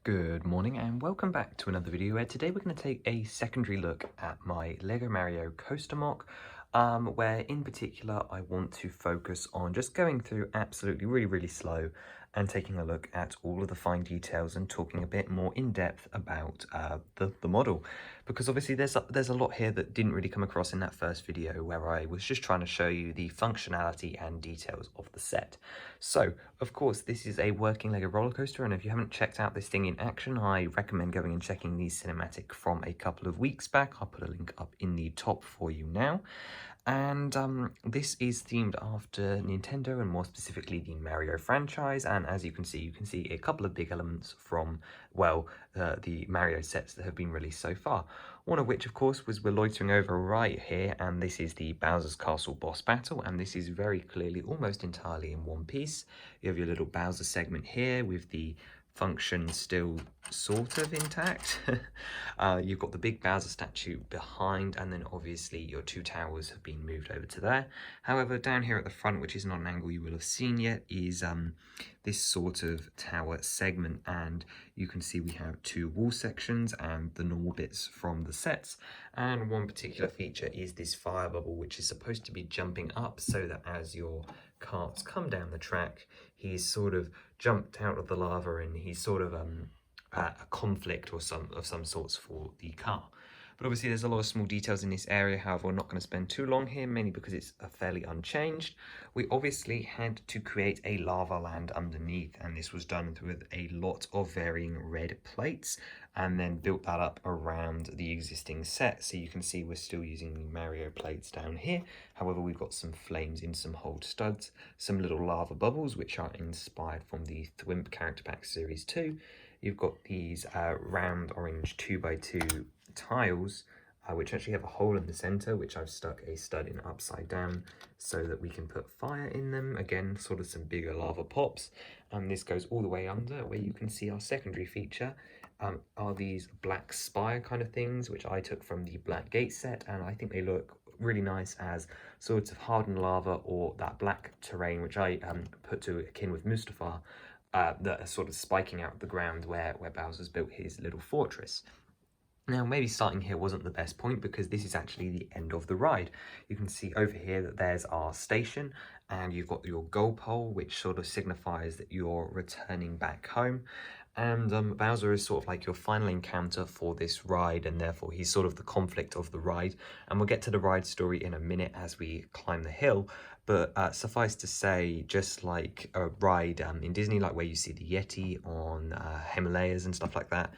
Good morning and welcome back to another video where today we're going to take a secondary look at my LEGO Mario Coaster Mock, where in particular I want to focus on just going through absolutely really slow and taking a look at all of the fine details and talking a bit more in depth about the model, because obviously there's a lot here that didn't really come across in that first video where I was just trying to show you the functionality and details of the set. So of course this is a working LEGO roller coaster, and if you haven't checked out this thing in action, I recommend going and checking the cinematic from a couple of weeks back. I'll put a link up in the top for you now. And this is themed after Nintendo and more specifically the Mario franchise, and as you can see a couple of big elements from, well, the Mario sets that have been released so far. One of which, of course, was we're loitering over right here, and this is the Bowser's Castle boss battle, and this is very clearly almost entirely in one piece. You have your little Bowser segment here with the function still sort of intact. You've got the big Bowser statue behind, and then obviously your two towers have been moved over to there. However, down here at the front, which is not an angle you will have seen yet, is this sort of tower segment, and you can see we have two wall sections and the normal bits from the sets, and one particular feature is this fire bubble, which is supposed to be jumping up so that as your carts come down the track, he's sort of jumped out of the lava and he's sort of a conflict or some sorts for the car. But obviously there's a lot of small details in this area. However, we're not going to spend too long here, mainly because it's fairly unchanged. We obviously had to create a lava land underneath, and this was done with a lot of varying red plates, and then built that up around the existing set. So you can see we're still using the Mario plates down here. However, we've got some flames in some hold studs, some little lava bubbles, which are inspired from the Thwimp Character Pack Series 2. You've got these round orange 2x2 tiles, which actually have a hole in the center, which I've stuck a stud in upside down so that we can put fire in them. Again, sort of some bigger lava pops. And this goes all the way under, where you can see our secondary feature are these black spire kind of things, which I took from the Black Gate set, and I think they look really nice as sorts of hardened lava or that black terrain, which I put to akin with Mustafar, that are sort of spiking out the ground where Bowser's built his little fortress. Now, maybe starting here wasn't the best point, because this is actually the end of the ride. You can see over here that there's our station, and you've got your goal pole, which sort of signifies that you're returning back home. And Bowser is sort of like your final encounter for this ride, and therefore he's sort of the conflict of the ride. And we'll get to the ride story in a minute as we climb the hill. But suffice to say, just like a ride in Disney, like where you see the Yeti on Himalayas and stuff like that,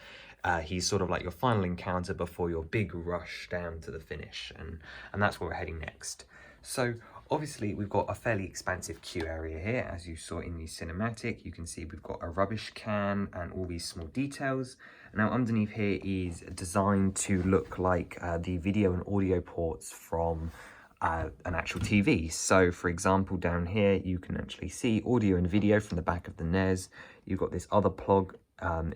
he's sort of like your final encounter before your big rush down to the finish, and that's where we're heading next. So obviously we've got a fairly expansive queue area here, as you saw in the cinematic. You can see we've got a rubbish can and all these small details. Now underneath here is designed to look like the video and audio ports from an actual TV. So for example, down here you can actually see audio and video from the back of the NES. You've got this other plug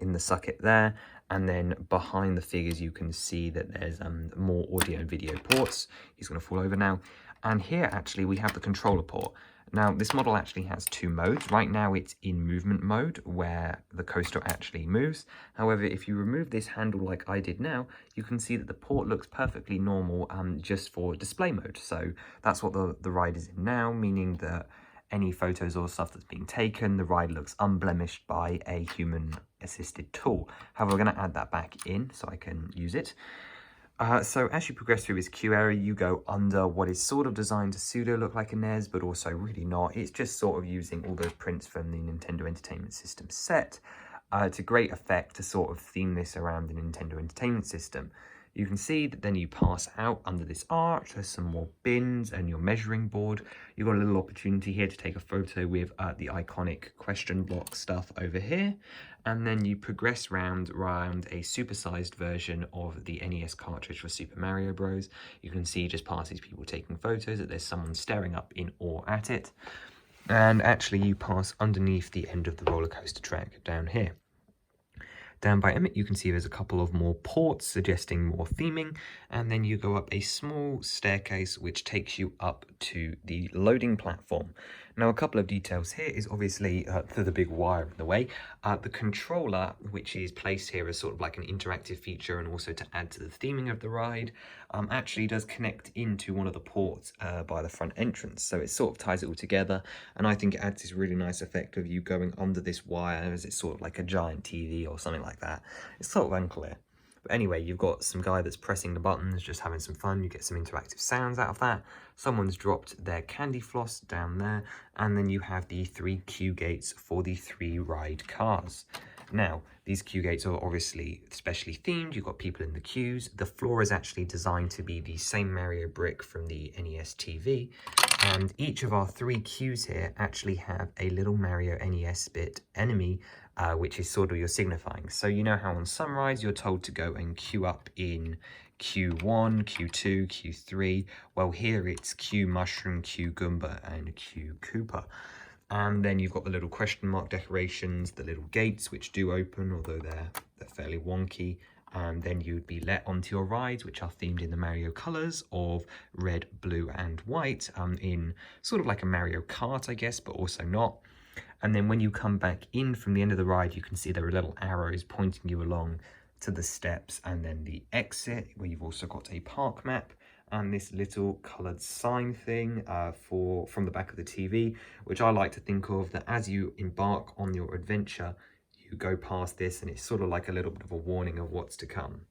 in the socket there, and then behind the figures you can see that there's more audio and video ports. He's going to fall over now. And here actually we have the controller port. Now this model actually has two modes. Right now it's in movement mode, where the coaster actually moves. However, if you remove this handle like I did now, you can see that the port looks perfectly normal just for display mode. So that's what the ride is in now, meaning that any photos or stuff that's being taken, the ride looks unblemished by a human-assisted tool. However, we're going to add that back in so I can use it. So as you progress through this queue area, you go under what is sort of designed to pseudo look like a NES, but also really not. It's just sort of using all those prints from the Nintendo Entertainment System set to great effect to sort of theme this around the Nintendo Entertainment System. You can see that then you pass out under this arch, there's some more bins and your measuring board. You've got a little opportunity here to take a photo with the iconic question block stuff over here. And then you progress around a supersized version of the NES cartridge for Super Mario Bros. You can see just past these people taking photos that there's someone staring up in awe at it. And actually you pass underneath the end of the roller coaster track down here. Down by Emmett, you can see there's a couple of more ports suggesting more theming, and then you go up a small staircase which takes you up to the loading platform. Now, a couple of details here is obviously the big wire in the way. The controller, which is placed here as sort of like an interactive feature and also to add to the theming of the ride, actually does connect into one of the ports by the front entrance. So it sort of ties it all together, and I think it adds this really nice effect of you going under this wire as it's sort of like a giant TV or something like that. It's sort of unclear. But anyway, you've got some guy that's pressing the buttons, just having some fun. You get some interactive sounds out of that. Someone's dropped their candy floss down there. And then you have the 3 queue gates for the 3 ride cars. Now, these queue gates are obviously specially themed. You've got people in the queues. The floor is actually designed to be the same Mario brick from the NES TV. And each of our 3 queues here actually have a little Mario NES bit enemy, which is sort of your signifying. So you know how on some rides you're told to go and queue up in Q1, Q2, Q3. Well, here it's Q Mushroom, Q Goomba, and Q Koopa. And then you've got the little question mark decorations, the little gates which do open, although they're fairly wonky. And then you'd be let onto your rides, which are themed in the Mario colours of red, blue, and white, in sort of like a Mario Kart, I guess, but also not. And then when you come back in from the end of the ride, you can see there are little arrows pointing you along to the steps and then the exit, where you've also got a park map and this little coloured sign thing from the back of the TV, which I like to think of that as you embark on your adventure, you go past this and it's sort of like a little bit of a warning of what's to come.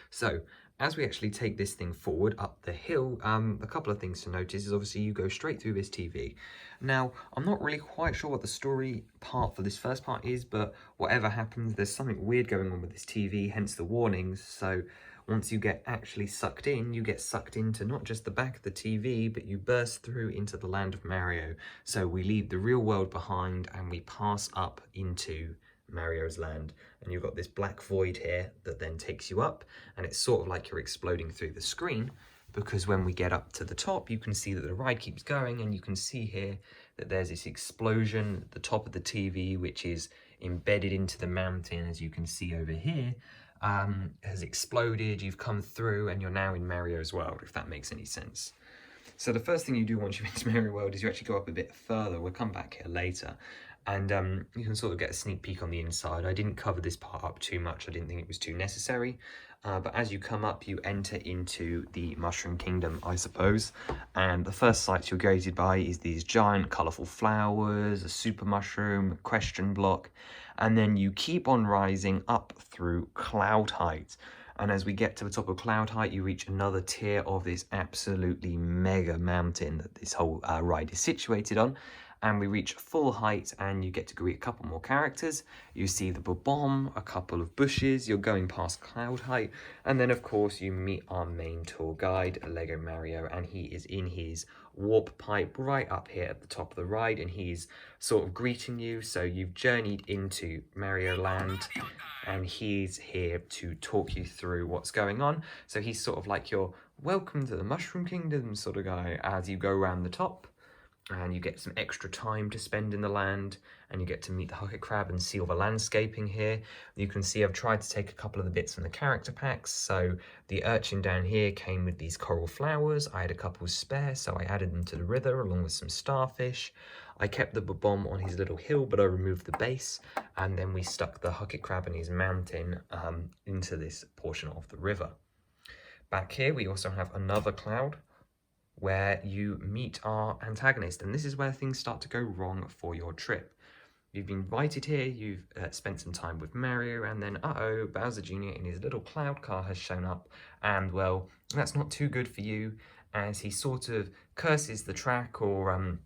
So as we actually take this thing forward up the hill, a couple of things to notice is obviously you go straight through this TV. Now, I'm not really quite sure what the story part for this first part is, but whatever happens, there's something weird going on with this TV, hence the warnings. So once you get actually sucked in, you get sucked into not just the back of the TV, but you burst through into the land of Mario. So we leave the real world behind and we pass up into Mario's land, and you've got this black void here that then takes you up, and it's sort of like you're exploding through the screen, because when we get up to the top you can see that the ride keeps going, and you can see here that there's this explosion at the top of the TV which is embedded into the mountain, as you can see over here, has exploded. You've come through and you're now in Mario's world, if that makes any sense. So the first thing you do once you're into Mario World is you actually go up a bit further. We'll come back here later. And you can sort of get a sneak peek on the inside. I didn't cover this part up too much. I didn't think it was too necessary. But as you come up, you enter into the Mushroom Kingdom, I suppose. And the first sight you're greeted by is these giant colourful flowers, a super mushroom, a question block. And then you keep on rising up through Cloud Height. And as we get to the top of Cloud Height, you reach another tier of this absolutely mega mountain that this whole ride is situated on. And we reach full height and you get to greet a couple more characters. You see the Bob-omb, a couple of bushes, you're going past Cloud Height, and then of course you meet our main tour guide, Lego Mario, and he is in his warp pipe right up here at the top of the ride, and he's sort of greeting you. So you've journeyed into Mario Land and he's here to talk you through what's going on. So he's sort of like your welcome to the Mushroom Kingdom sort of guy as you go around the top. And you get some extra time to spend in the land, and you get to meet the Hucket Crab and see all the landscaping here. You can see I've tried to take a couple of the bits from the character packs. So the urchin down here came with these coral flowers. I had a couple spare, so I added them to the river along with some starfish. I kept the Bob-omb on his little hill, but I removed the base, and then we stuck the Hucket Crab and his mountain into this portion of the river. Back here we also have another cloud, where you meet our antagonist, and this is where things start to go wrong for your trip. You've been invited here, you've spent some time with Mario, and then Bowser Jr. in his little cloud car has shown up, and well, that's not too good for you, as he sort of curses the track or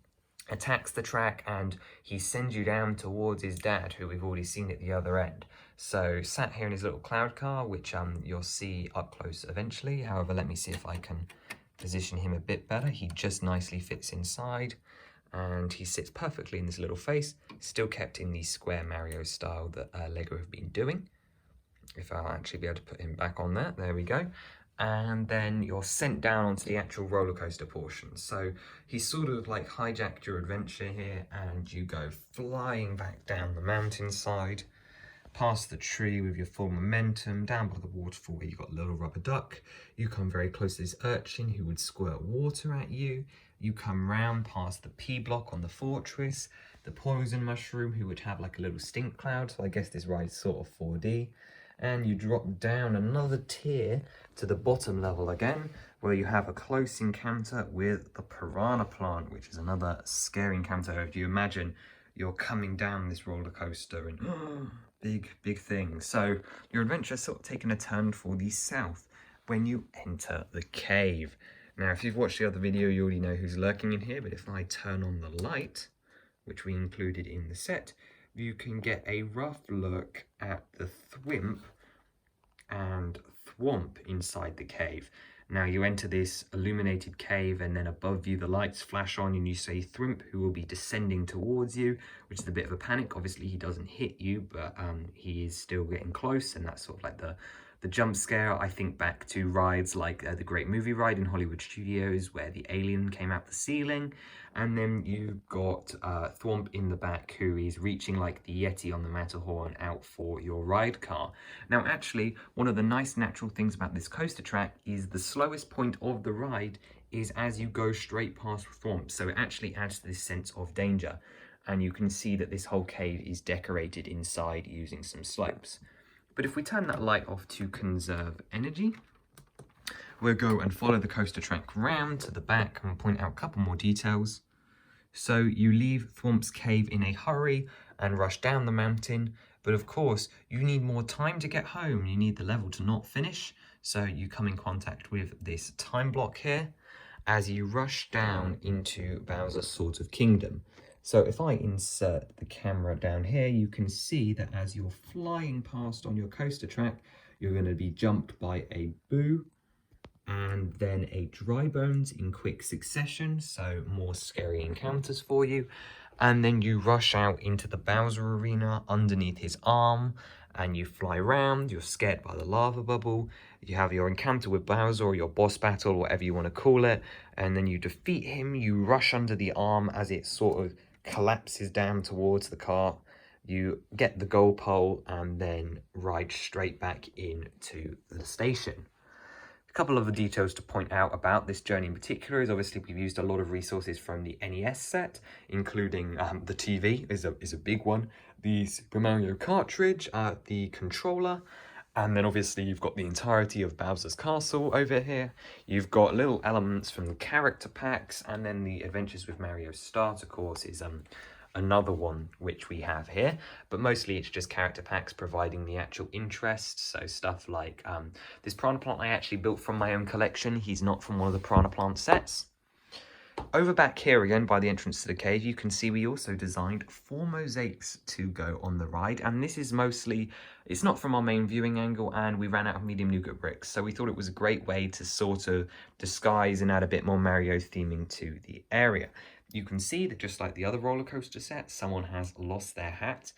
attacks the track, and he sends you down towards his dad, who we've already seen at the other end. So sat here in his little cloud car, which you'll see up close eventually. However, let me see if I can position him a bit better. He just nicely fits inside, and he sits perfectly in this little face, still kept in the square Mario style that Lego have been doing. If I'll actually be able to put him back on that, there we go. And then you're sent down onto the actual roller coaster portion. So he's sort of like hijacked your adventure here, and you go flying back down the mountainside, past the tree with your full momentum, down by the waterfall where you've got a little rubber duck. You come very close to this urchin who would squirt water at you. you come round past the P block on the Fortress, the Poison Mushroom, who would have like a little stink cloud, so I guess this ride's sort of 4D. And you drop down another tier to the bottom level again, where you have a close encounter with the Piranha Plant, which is another scary encounter. If you imagine you're coming down this roller coaster and big thing. So your adventure is sort of taking a turn for the south when you enter the cave. Now, if you've watched the other video, you already know who's lurking in here, but if I turn on the light, which we included in the set, you can get a rough look at the Thwimp and Thwomp inside the cave. Now you enter this illuminated cave, and then above you the lights flash on and you see Thwimp, who will be descending towards you, which is a bit of a panic. Obviously he doesn't hit you, but he is still getting close, and that's sort of like the jump scare. I think back to rides like the Great Movie Ride in Hollywood Studios, where the alien came out the ceiling, and then you've got Thwomp in the back, who is reaching like the Yeti on the Matterhorn out for your ride car. Now actually, one of the nice natural things about this coaster track is the slowest point of the ride is as you go straight past Thwomp, so it actually adds to this sense of danger. And you can see that this whole cave is decorated inside using some slopes. But if we turn that light off to conserve energy, we'll go and follow the coaster track round to the back and point out a couple more details. So you leave Thwomp's cave in a hurry and rush down the mountain, but of course you need more time to get home. You need the level to not finish, so you come in contact with this time block here as you rush down into Bowser's Swords of Kingdom. So if I insert the camera down here, you can see that as you're flying past on your coaster track, you're going to be jumped by a Boo and then a Dry Bones in quick succession, so more scary encounters for you. And then you rush out into the Bowser Arena underneath his arm, and you fly around. You're scared by the lava bubble. You have your encounter with Bowser, or your boss battle, whatever you want to call it, and then you defeat him. You rush under the arm as it sort of collapses down towards the cart. You get the goal pole and then ride straight back into the station. A couple of the details to point out about this journey in particular is obviously we've used a lot of resources from the NES set, including the TV is a big one, the Super Mario cartridge, the controller, and then obviously you've got the entirety of Bowser's Castle over here. You've got little elements from the character packs, and then the Adventures with Mario Starter course is another one which we have here, but mostly it's just character packs providing the actual interest. So stuff like this Piranha Plant I actually built from my own collection. He's not from one of the Piranha Plant sets. Over back here again by the entrance to the cave, you can see we also designed 4 mosaics to go on the ride, and this is mostly, it's not from our main viewing angle, and we ran out of medium nougat bricks, so we thought it was a great way to sort of disguise and add a bit more Mario theming to the area. You can see that just like the other roller coaster set, someone has lost their hat.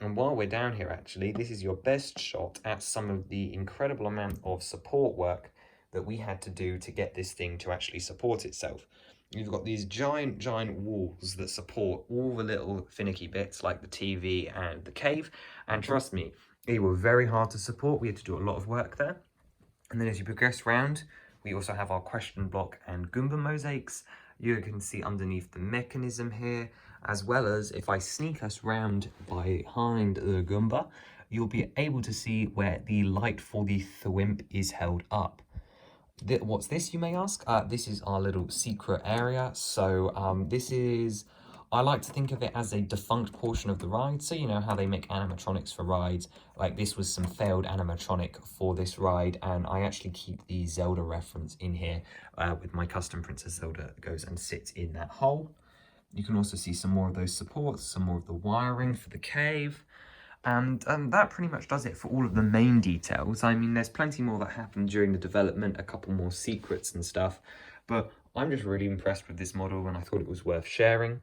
And while we're down here actually, this is your best shot at some of the incredible amount of support work that we had to do to get this thing to actually support itself. You've got these giant walls that support all the little finicky bits like the TV and the cave. And trust me, they were very hard to support. We had to do a lot of work there. And then as you progress around, we also have our question block and Goomba mosaics. You can see underneath the mechanism here, as well as if I sneak us round behind the Goomba, you'll be able to see where the light for the Thwimp is held up. What's this, you may ask? This is our little secret area. So this is, I like to think of it as a defunct portion of the ride. So you know how they make animatronics for rides? Like this was some failed animatronic for this ride, and I actually keep the Zelda reference in here with my custom Princess Zelda that goes and sits in that hole. You can also see some more of those supports, some more of the wiring for the cave. And that pretty much does it for all of the main details. I mean, there's plenty more that happened during the development, a couple more secrets and stuff, but I'm just really impressed with this model and I thought it was worth sharing.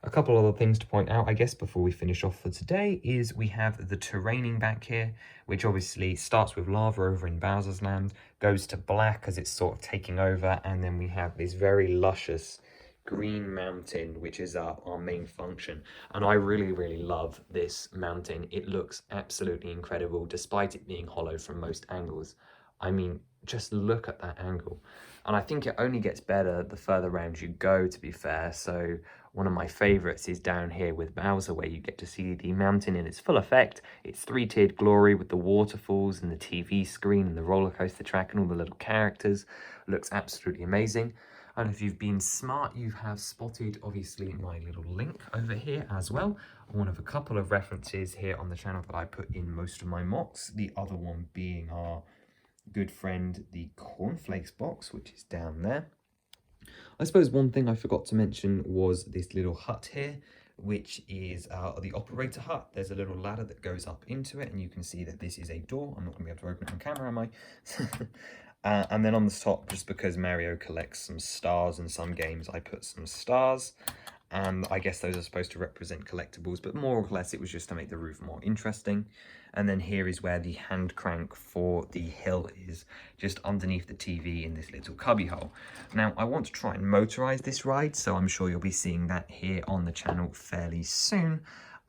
A couple other things to point out, I guess, before we finish off for today is we have the terraining back here, which obviously starts with lava over in Bowser's Land, goes to black as it's sort of taking over, and then we have this very luscious green mountain, which is our main function. And I really love this mountain. It looks absolutely incredible despite it being hollow from most angles. I mean, just look at that angle. And I think it only gets better the further around you go, to be fair. So one of my favorites is down here with Bowser, where you get to see the mountain in its full effect. It's three-tiered glory with the waterfalls and the TV screen and the roller coaster track and all the little characters. Looks absolutely amazing. And if you've been smart, you have spotted, obviously, my little link over here as well. One of a couple of references here on the channel that I put in most of my mocks. The other one being our good friend, the cornflakes box, which is down there. I suppose one thing I forgot to mention was this little hut here, which is the operator hut. There's a little ladder that goes up into it, and you can see that this is a door. I'm not going to be able to open it on camera, am I? And then on the top, just because Mario collects some stars in some games, I put some stars. And I guess those are supposed to represent collectibles, but more or less it was just to make the roof more interesting. And then here is where the hand crank for the hill is, just underneath the TV in this little cubby hole. Now, I want to try and motorize this ride, so I'm sure you'll be seeing that here on the channel fairly soon.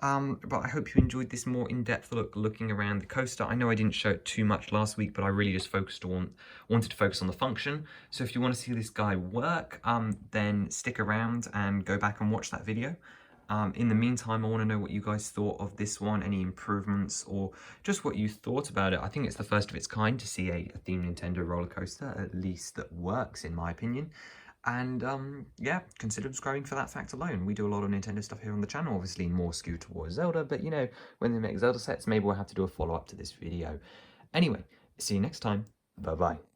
But I hope you enjoyed this more in-depth look, looking around the coaster. I know I didn't show it too much last week, but I really just wanted to focus on the function. So if you want to see this guy work, then stick around and go back and watch that video. In the meantime, I want to know what you guys thought of this one, any improvements, or just what you thought about it. I think it's the first of its kind to see a themed Nintendo roller coaster, at least that works, in my opinion. And yeah, consider subscribing for that fact alone. We do a lot of Nintendo stuff here on the channel, obviously more skewed towards Zelda, but you know, when they make Zelda sets, maybe we'll have to do a follow-up to this video. Anyway, see you next time. Bye-bye.